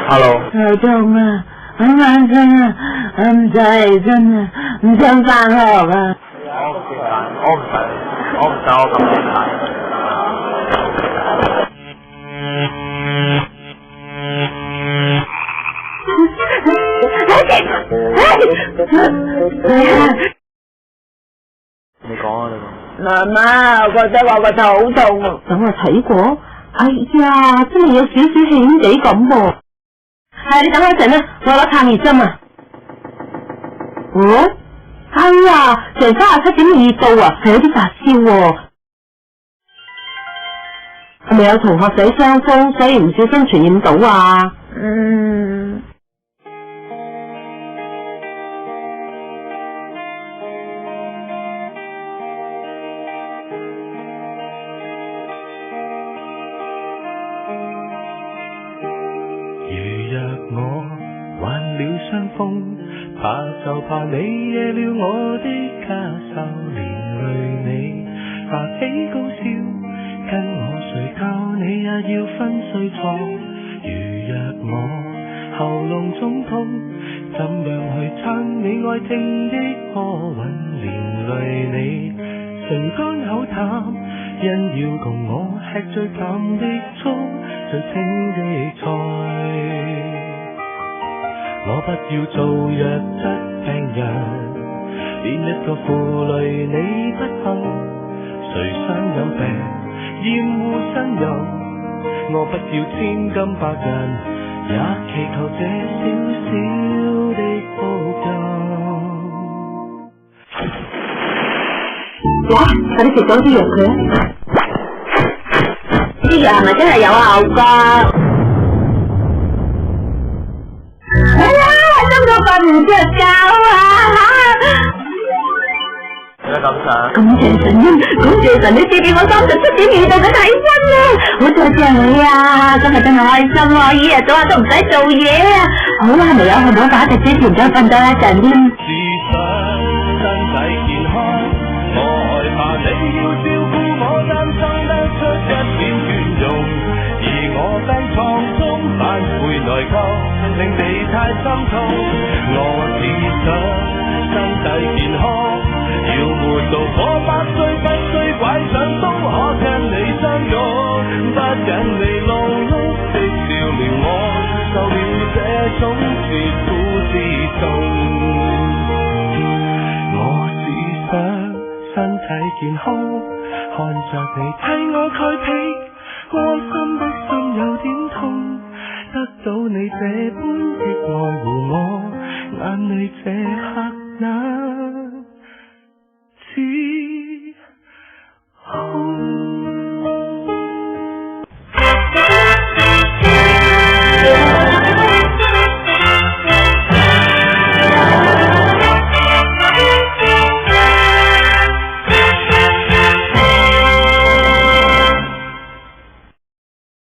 Hello。頭痛啊，好眼瞓啊，唔使真啊，唔想返學啊。我唔使，我咁點解？你講啊，你講。媽媽，我覺得我個頭痛啊。等我睇過，哎呀，真係有少少輕地咁噃。係，你等我一陣啦，我攞探熱針啊。哦，哎呀，成37.2度啊，係有啲發燒喎。係咪有同學仔傷風，所以唔小心傳染到啊？怕就怕你惹了我的家愁，連累你發起高燒，跟我睡覺你也要分睡床。如若我喉嚨腫痛，怎樣去撐你愛聽的歌韻，連累你唇乾口淡，因要共我吃最淡的粥，最清的菜。我不要做弱質病人，連一個負累你不幸，誰想有病厭惡呻吟，我不要千金百銀，也祈求這小小的福音。哇，快啲食咗啲藥佢啊！啲藥係咪真係有效㗎？瞓唔着覺啊！咁謝神恩，感謝神，你賜俾我37.2度嘅體溫啊！好多謝你啊，今日真係開心喎，依日早下都唔使做嘢啊！好啦，咪有去攞把隻之前再瞓多一陣添。自想身體健康，我害怕你要照顧我，擔心得出一點倦容，而我病床中反悔內疚，令你太心痛。我只想身體健康，要活到我100歲，不需拐杖都可跟你相擁，不忍你勞碌的笑臉，我受了這種自苦之痛。我只想身體健康，看着你替我蓋被，安心的心有點痛，得到你這般的愛護我，眼淚這刻